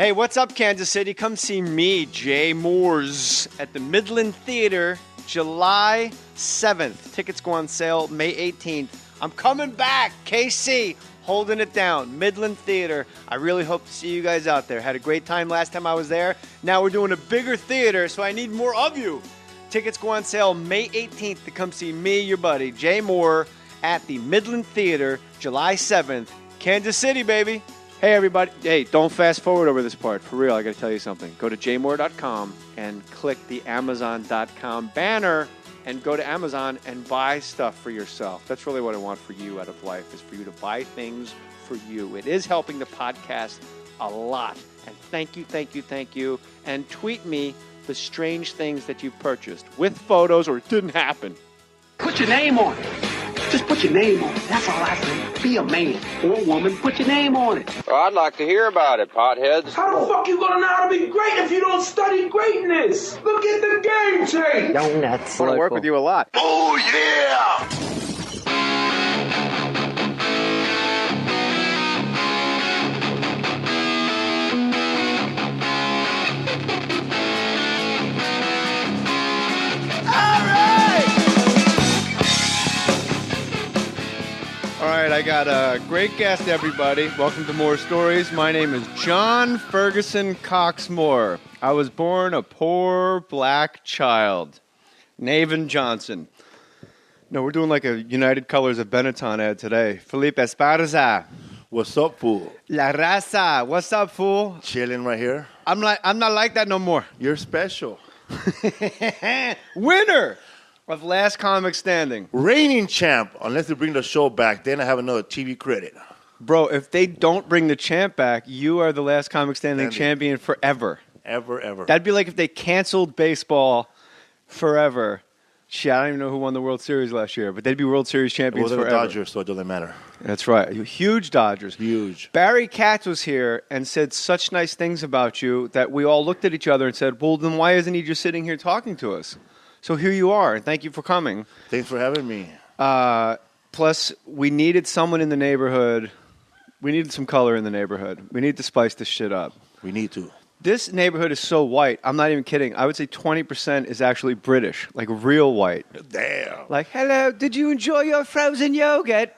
Hey, what's up, Kansas City? Come see me, Jay Mohr's, at the Midland Theater, July 7th. Tickets go on sale May 18th. I'm coming back, KC, holding it down, Midland Theater. I really hope to see you guys out there. Had a great time last time I was there. Now we're doing a bigger theater, so I need more of you. Tickets go on sale May 18th to come see me, your buddy, Jay Mohr, at the Midland Theater, July 7th. Kansas City, baby. Hey, everybody. Hey, don't fast forward over this part. For real, I got to tell you something. Go to jmohr.com and click the Amazon.com banner and go to Amazon and buy stuff for yourself. That's really what I want for you out of life, is for you to buy things for you. It is helping the podcast a lot. And thank you, thank you, thank you. And tweet me the strange things that you've purchased with photos or it didn't happen. Put your name on it. Just put your name on it. That's all I say. Be a man or a woman. Put your name on it. Well, I'd like to hear about it, potheads. How the fuck you gonna know how to be great if you don't study greatness? Look at the game change. Donuts. I want to work with you a lot. Oh, yeah! All right, I got a great guest, everybody. Welcome to Mohr Stories. My name is John Ferguson Cox Mohr. I was born a poor black child, Navin Johnson. No, we're doing like a United Colors of Benetton ad today. Felipe Esparza. What's up, fool? La raza. What's up, fool? Chilling right here. I'm not like that no more. You're special. Winner of Last Comic Standing. Reigning champ, unless they bring the show back, then I have another TV credit. Bro, if they don't bring the champ back, you are the Last Comic Standing champion forever. Ever. That'd be like if they canceled baseball forever. Shit, I don't even know who won the World Series last year, but they'd be World Series It champions wasn't the forever. Dodgers, so it doesn't matter. That's right. Huge Dodgers. Huge. Barry Katz was here and said such nice things about you that we all looked at each other and said, well, then why isn't he just sitting here talking to us? So here you are, and thank you for coming. Thanks for having me. Plus, we needed someone in the neighborhood. We needed some color in the neighborhood. We need to spice this shit up. We need to. This neighborhood is so white. I'm not even kidding. I would say 20% is actually British, like real white. Damn. Like, hello, did you enjoy your frozen yogurt?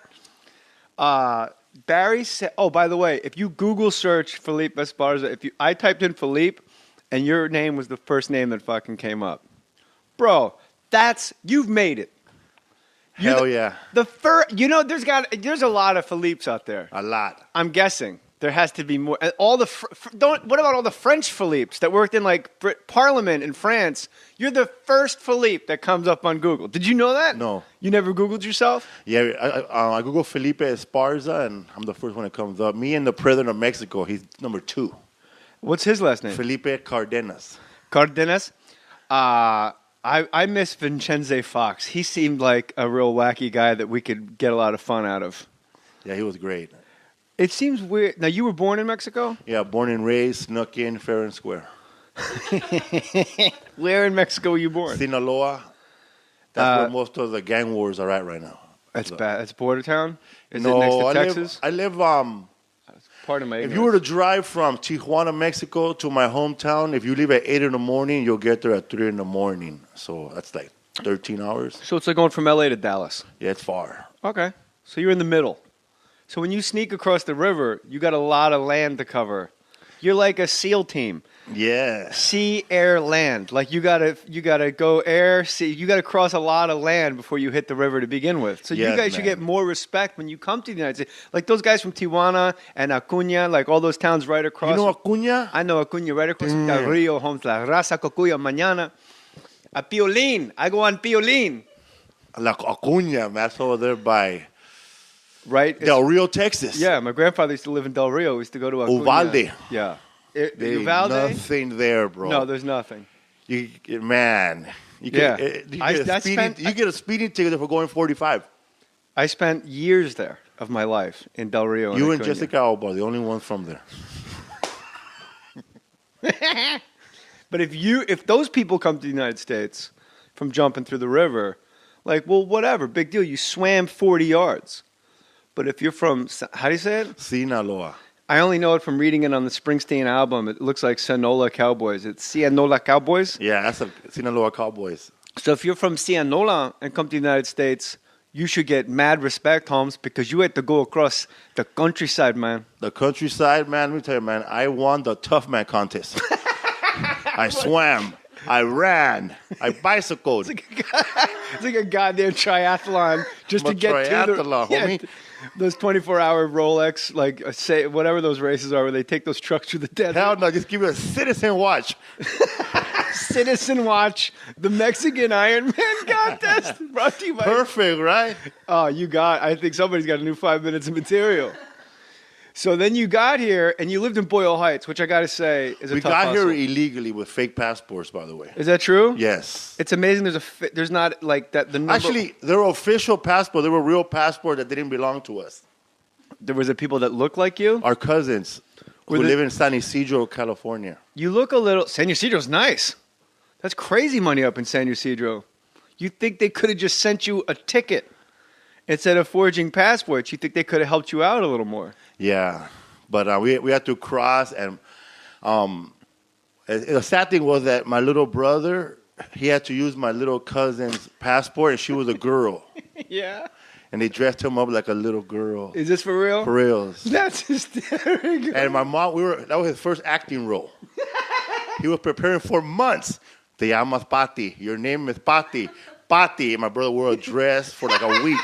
Barry said, oh, by the way, if you Google search Felipe Esparza, I typed in Felipe, and your name was the first name that fucking came up. Bro, you've made it. Hell yeah. There's a lot of Felipes out there. A lot. I'm guessing there has to be more. And what about all the French Felipes that worked in like Parliament in France? You're the first Felipe that comes up on Google. Did you know that? No. You never Googled yourself? Yeah, I Google Felipe Esparza, and I'm the first one that comes up. Me and the president of Mexico, he's number 2. What's his last name? Felipe Cardenas. Cardenas. I miss Vincenzo Fox. He seemed like a real wacky guy that we could get a lot of fun out of. Yeah, he was great. It seems weird. Now, you were born in Mexico? Yeah, born and raised, snuck in, fair and square. Where in Mexico were you born? Sinaloa. That's where most of the gang wars are at right now. That's bad. That's border town? Is No, it next to Texas? I live Pardon my if ignorance. you were to drive from Tijuana, Mexico to my hometown, if you leave at 8 in the morning, you'll get there at 3 in the morning. So that's like 13 hours. So it's like going from L.A. to Dallas. Yeah, it's far. Okay. So you're in the middle. So when you sneak across the river, you got a lot of land to cover. You're like a SEAL team. Yeah. Sea, air, land. Like you gotta go air, sea. You gotta cross a lot of land before you hit the river to begin with. So you Yes, guys should man. get more respect when you come to the United States. Like those guys from Tijuana and Acuña, like all those towns right across. You know Acuña? I know Acuña right across Del Rio, home to La Raza Cocuya mañana. A Piolín. I go on Piolín. Like Acuña, man. That's over there by Right? Del Rio, Texas. Yeah, my grandfather used to live in Del Rio. We used to go to Acuña. Uvalde. Yeah. There's Uvalde? nothing there, bro. No, there's nothing. You get Yeah. you get a speeding ticket for going 45. I spent years there of my life in Del Rio. You and Acuña. Jessica Alba are the only ones from there. But if those people come to the United States from jumping through the river, like, well, whatever, big deal. You swam 40 yards. But if you're from, how do you say it? Sinaloa. I only know it from reading it on the Springsteen album. It looks like Sinaloa Cowboys. It's Sinaloa Cowboys. Yeah, that's a Sinaloa Cowboys. So if you're from Sinaloa and come to the United States, you should get mad respect, Holmes, because you had to go across the countryside, man. The countryside, man, let me tell you, man, I won the Tough Man contest. I swam. I ran. I bicycled. It's like a goddamn triathlon just to get to the homie. Those 24-hour Rolex, like say whatever those races are, where they take those trucks through the desert. Hell no, just give me a citizen watch. Citizen watch, the Mexican Ironman contest, brought to you by. Perfect, right? Oh, I think somebody's got a new 5 minutes of material. So then you got here, and you lived in Boyle Heights, which I got to say is a tough hustle. We got here illegally with fake passports, by the way. Is that true? Yes. It's amazing. There's not like that. The number. Actually, there were official passports. There were real passports that didn't belong to us. There was people that looked like you. Our cousins who live in San Ysidro, California. You look a little. San Ysidro's nice. That's crazy money up in San Ysidro. You think they could have just sent you a ticket instead of forging passports? You think they could have helped you out a little more? Yeah, but we had to cross, and the sad thing was that my little brother, he had to use my little cousin's passport, and she was a girl. Yeah. And they dressed him up like a little girl. Is this for real? For real. That's hysterical. And my mom, that was his first acting role. He was preparing for months. Te llamas Pati. Your name is Pati. Pati. And my brother wore a dress for like a week.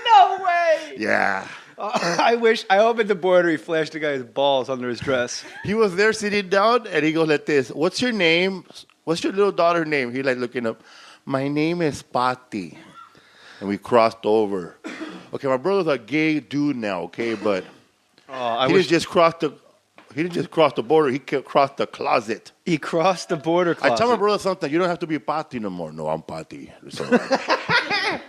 No way. Yeah. I hope at the border he flashed the guy's balls under his dress. He was there sitting down, and he goes like this, what's your name? What's your little daughter's name? He like looking up. My name is Pati. And we crossed over. Okay, my brother's a gay dude now, okay, but he didn't just cross the border, he crossed the closet. He crossed the border closet. I tell my brother something, you don't have to be Pati no more. No, I'm Pati. It's all right.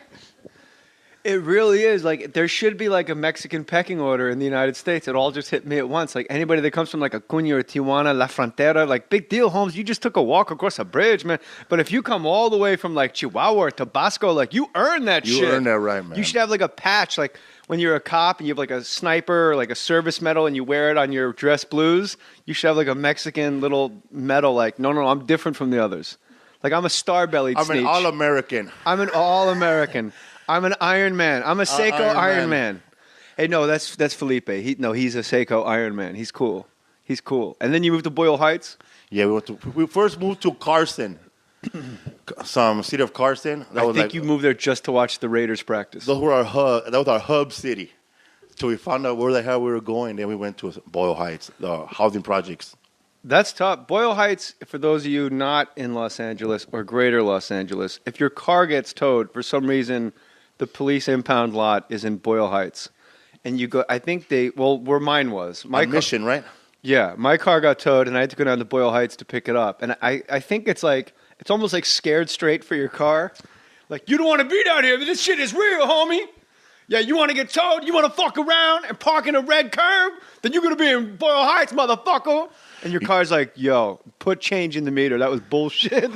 It really is. Like, there should be like a Mexican pecking order in the United States. It all just hit me at once. Like, anybody that comes from like Acuña or Tijuana, La Frontera, like, big deal, Holmes. You just took a walk across a bridge, man. But if you come all the way from like Chihuahua or Tabasco, like, you earn that shit. You earn that right, man. You should have like a patch, like when you're a cop and you have like a sniper or like a service medal and you wear it on your dress blues. You should have like a Mexican little medal, like, no, I'm different from the others. Like, I'm a star-bellied sneak. I'm an all-American. I'm an all-American. I'm an Iron Man. I'm a Seiko Iron Man. Hey, no, that's Felipe. He's a Seiko Iron Man. He's cool. And then you moved to Boyle Heights? Yeah, we first moved to Carson. Some city of Carson. I think you moved there just to watch the Raiders practice. That was our hub city. So we found out where the hell we were going. Then we went to Boyle Heights, the housing projects. That's tough. Boyle Heights, for those of you not in Los Angeles or greater Los Angeles, if your car gets towed for some reason, the police impound lot is in Boyle Heights. And you go, I think where mine was. My Mission, right? Yeah, my car got towed and I had to go down to Boyle Heights to pick it up. And I think it's almost like Scared Straight for your car. Like, you don't want to be down here, but this shit is real, homie. Yeah, you want to get towed? You want to fuck around and park in a red curb? Then you're going to be in Boyle Heights, motherfucker. And your car's like, yo, put change in the meter. That was bullshit.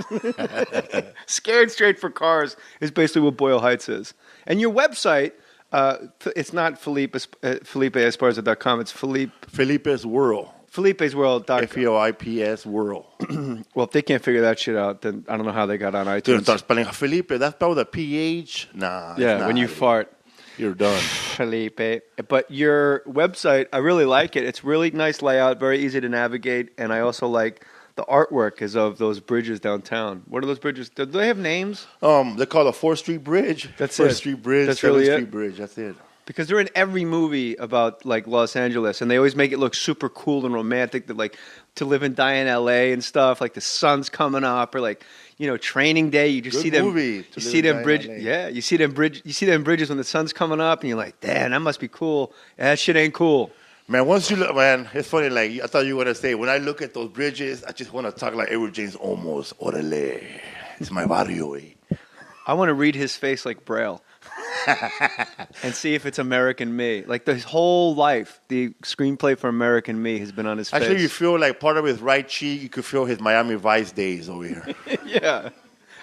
Scared Straight for cars is basically what Boyle Heights is. And your website, it's not FelipeEsparza.com. It's Felipe's World. Felipe'sWorld.com. FEOIPS World. Well, if they can't figure that shit out, then I don't know how they got on iTunes. Dude, start spelling Felipe. That's spelled with a PH. Nah. Yeah, when you fart. You're done. Felipe. But your website, I really like it. It's really nice layout, very easy to navigate. And I also like the artwork is of those bridges downtown. What are those bridges? Do they have names? They call it 4th Street Bridge. That's 4th it. Street Bridge. That's 7th really Street it? Bridge. That's it. Because they're in every movie about like Los Angeles, and they always make it look super cool and romantic. That like to live and die in L.A. and stuff. Like the sun's coming up, or like Training Day. You just Good see them. Movie You see them bridges. Yeah, you see them bridges when the sun's coming up, and you're like, damn, that must be cool. That shit ain't cool. Man, once you look, man, it's funny. Like I thought you were gonna say, when I look at those bridges, I just want to talk like Edward James Olmos. Orale, it's my barrio. I want to read his face like Braille. And see if it's American Me. Like his whole life, the screenplay for American Me has been on his face. Actually, you feel like part of his right cheek, you could feel his Miami Vice days over here. Yeah,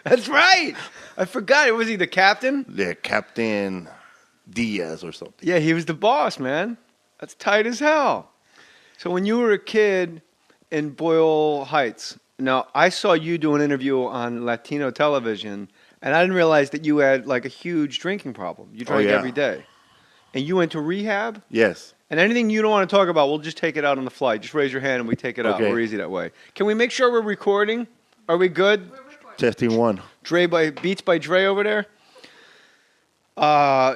that's right. I forgot. Was he the captain? Yeah, Captain Diaz or something. Yeah, he was the boss, man. That's tight as hell. So when you were a kid in Boyle Heights, now I saw you do an interview on Latino television, and I didn't realize that you had like a huge drinking problem. You drank every day. And you went to rehab? Yes. And anything you don't want to talk about, we'll just take it out on the fly. Just raise your hand and we take it out. We're easy that way. Can we make sure we're recording? Are we good? Testing 1. Beats by Dre over there.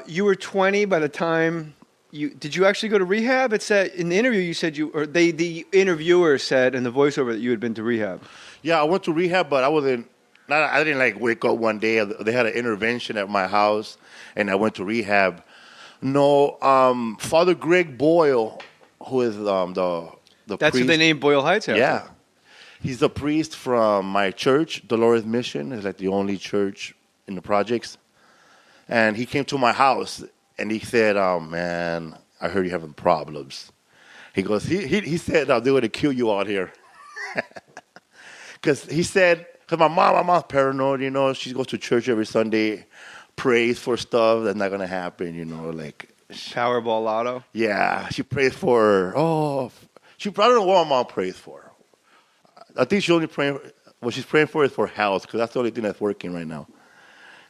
You were 20 by the time did you actually go to rehab? It said in the interview you said the interviewer said in the voiceover that you had been to rehab. Yeah, I went to rehab, but I didn't like wake up one day. They had an intervention at my house, and I went to rehab. No, Father Greg Boyle, who is the That's priest. what they named Boyle Heights after. Yeah. He's the priest from my church, Dolores Mission. It's like the only church in the projects. And he came to my house, and he said, "Oh, man, I heard you're having problems." He goes, he said, "They're going to kill you out here." Because he said, because my mom's paranoid, you know. She goes to church every Sunday, prays for stuff that's not going to happen, you know, like. Powerball Lotto? Yeah, she prays for, I don't know what my mom prays for. I think she only what she's praying for is for health, because that's the only thing that's working right now.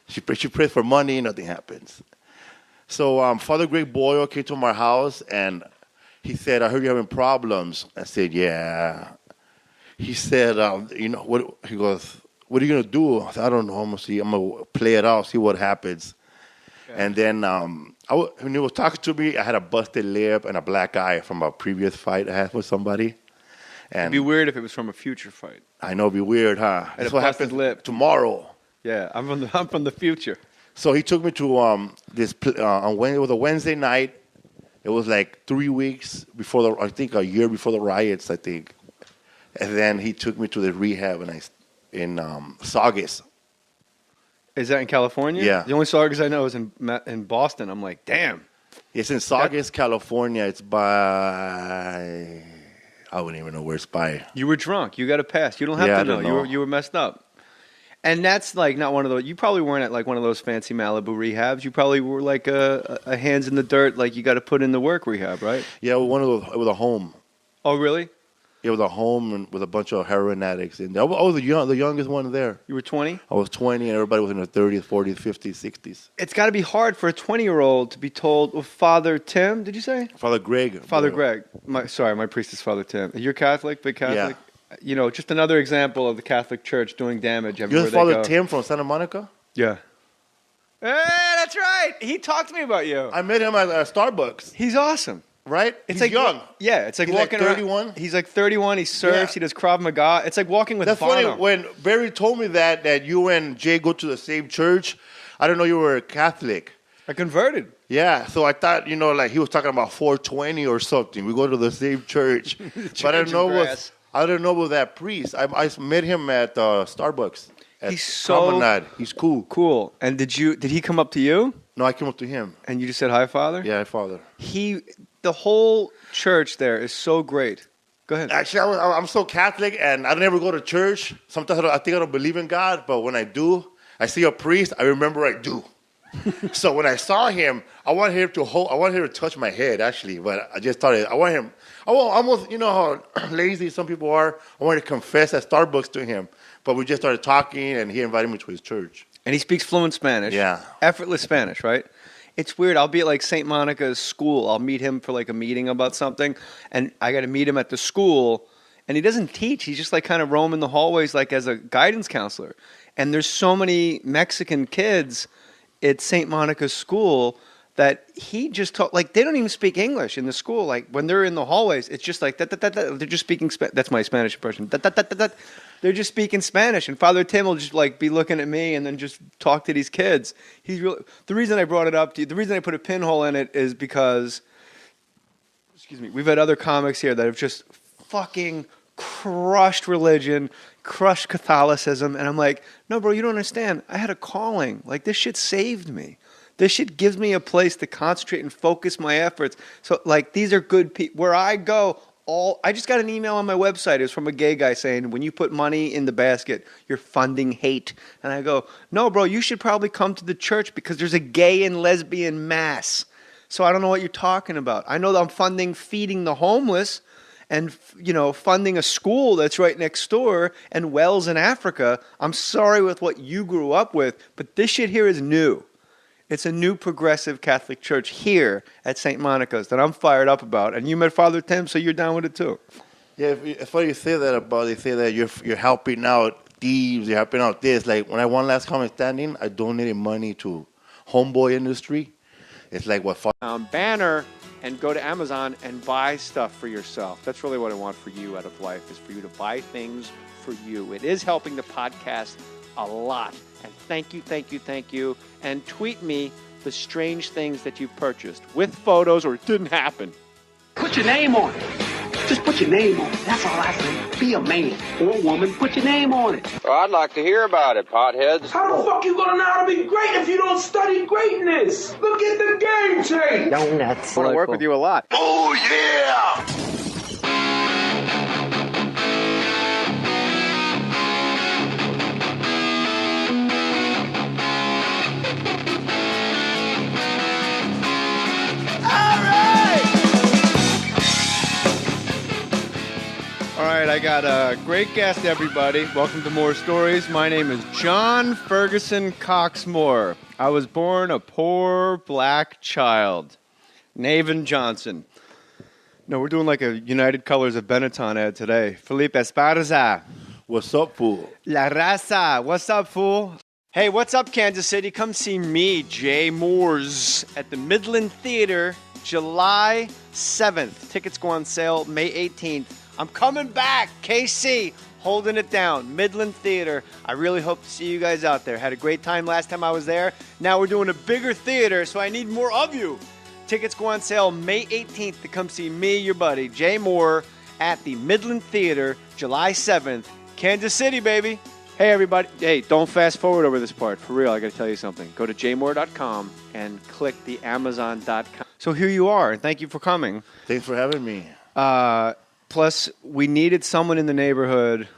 She prays for money, nothing happens. So Father Greg Boyle came to my house, and he said, "I heard you're having problems." I said, "Yeah." He said, "You know what?" He goes, "What are you gonna do?" I said, "I don't know. I'm gonna play it out, see what happens." Okay. And then when he was talking to me, I had a busted lip and a black eye from a previous fight I had with somebody. And it'd be weird if it was from a future fight. I know, it'd be weird, huh? And that's what happens lip tomorrow. Yeah, I'm from the future. So he took me to it was a Wednesday night. It was like 3 weeks before I think a year before the riots, I think. And then he took me to the rehab in Saugus. Is that in California? Yeah. The only Saugus I know is in Boston. I'm like, damn. It's in Saugus, California. It's by, I wouldn't even know where it's by. You were drunk. You got a pass. You don't have to know. You were messed up. And that's like not one of those. You probably weren't at like one of those fancy Malibu rehabs. You probably were like a hands in the dirt, like you got to put in the work rehab, right? Yeah, one of those. It was a home. Oh, really? It was a home with a bunch of heroin addicts. And I was the youngest one there. You were 20? I was 20, and everybody was in their 30s, 40s, 50s, 60s. It's got to be hard for a 20-year-old to be told, well, Father Tim, did you say? Father Greg. Father Greg. My priest is Father Tim. You're Catholic, big Catholic? Yeah. You know, just another example of the Catholic Church doing damage everywhere they go. You're Father Tim from Santa Monica? Yeah. Hey, that's right. He talked to me about you. I met him at Starbucks. He's awesome. Right? It's He's like young. Yeah, it's like he's walking like 31. around. He's like 31. He surfs. He does Krav Maga. It's like walking with That's Bono. funny. When Barry told me that you and Jay go to the same church, I didn't know you were a Catholic. I converted. Yeah, so I thought, like he was talking about 420 or something. We go to the same church. But I didn't know about that priest. I met him at Starbucks. He's so Promenade. He's cool. Cool. And did he come up to you? No, I came up to him. And you just said, "Hi, Father"? Yeah, Father. The whole church there is so great. Go ahead. Actually, I'm so Catholic, and I don't ever go to church. Sometimes I think I don't believe in God, but when I do, I see a priest, I remember I do. So when I saw him, I wanted him to touch my head, actually, but I just thought, almost, you know how lazy some people are. I wanted to confess at Starbucks to him, but we just started talking, and he invited me to his church. And he speaks fluent Spanish. Yeah. Effortless Spanish, right? It's weird. I'll be at like St. Monica's school. I'll meet him for like a meeting about something, and I got to meet him at the school, and he doesn't teach. He's just like kind of roaming the hallways like as a guidance counselor. And there's so many Mexican kids at St. Monica's school that he just taught, like they don't even speak English in the school. Like when they're in the hallways, it's just like that. They're just speaking That's my Spanish impression. They're just speaking Spanish, and Father Tim will just like be looking at me and then just talk to these kids. The reason I brought it up to you, the reason I put a pinhole in it is because, we've had other comics here that have just fucking crushed religion, crushed Catholicism, and I'm like, no, bro, you don't understand. I had a calling. Like this shit saved me. This shit gives me a place to concentrate and focus my efforts. So like these are good people. Where I go. I just got an email on my website. It was from a gay guy saying, when you put money in the basket, you're funding hate. And I go, no, bro, you should probably come to the church because there's a gay and lesbian mass. So I don't know what you're talking about. I know that I'm funding feeding the homeless and, funding a school that's right next door and wells in Africa. I'm sorry with what you grew up with, but this shit here is new. It's a new progressive Catholic church here at St. Monica's that I'm fired up about. And you met Father Tim, so you're down with it too. Yeah, it's funny you say that about. They say that you're helping out thieves, you're helping out this. Like when I won last comic standing, I donated money to Homeboy Industry. It's like what banner and go to Amazon and buy stuff for yourself. That's really what I want for you out of life, is for you to buy things for you. It is helping the podcast a lot. And thank you. And tweet me the strange things that you've purchased with photos or it didn't happen. Put your name on it. Just put your name on it. That's all I say. Be a man or a woman. Put your name on it. Well, I'd like to hear about it, potheads. How the fuck you gonna know how to be great if you don't study greatness? Look at the game tape. Donuts. I want to work with you a lot. Oh, yeah! All right, I got a great guest, everybody. Welcome to Mohr Stories. My name is John Ferguson Cox Mohr. I was born a poor black child. Navin Johnson. No, we're doing like a United Colors of Benetton ad today. Felipe Esparza. What's up, fool? La Raza. What's up, fool? Hey, what's up, Kansas City? Come see me, Jay Moors, at the Midland Theater, July 7th. Tickets go on sale May 18th. I'm coming back, KC, holding it down, Midland Theater. I really hope to see you guys out there. Had a great time last time I was there. Now we're doing a bigger theater, so I need more of you. Tickets go on sale May 18th to come see me, your buddy, Jay Mohr, at the Midland Theater, July 7th. Kansas City, baby. Hey, everybody. Hey, don't fast forward over this part. For real, I got to tell you something. Go to jmohr.com and click the amazon.com. So here you are, and thank you for coming. Thanks for having me. Plus, we needed someone in the neighborhood.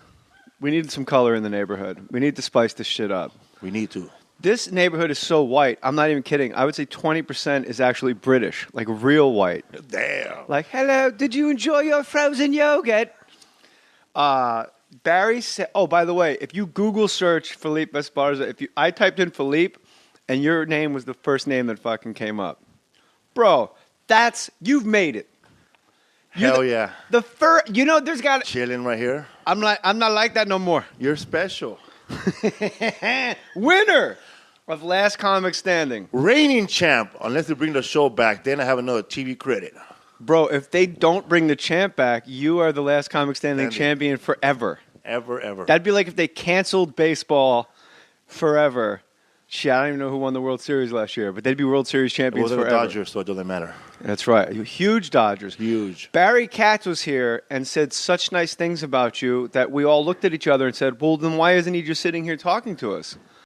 We needed some color in the neighborhood. We need to spice this shit up. We need to. This neighborhood is so white. I'm not even kidding. I would say 20% is actually British, like real white. Damn. Like, hello, did you enjoy your frozen yogurt? Barry said, oh, by the way, if you Google search Felipe Esparza, I typed in Felipe and your name was the first name that fucking came up. Bro, you've made it. Hell yeah. There's got Chilling right here. I'm not like that no more. You're special. Winner of Last Comic Standing. Reigning champ. Unless they bring the show back, then I have another TV credit. Bro, if they don't bring the champ back, you are the Last Comic Standing champion forever. Ever. That'd be like if they canceled baseball forever. Shit, I don't even know who won the World Series last year, but they'd be World Series champions forever. The Dodgers, so it doesn't matter. That's right. Huge Dodgers. Huge. Barry Katz was here and said such nice things about you that we all looked at each other and said, well, then why isn't he just sitting here talking to us?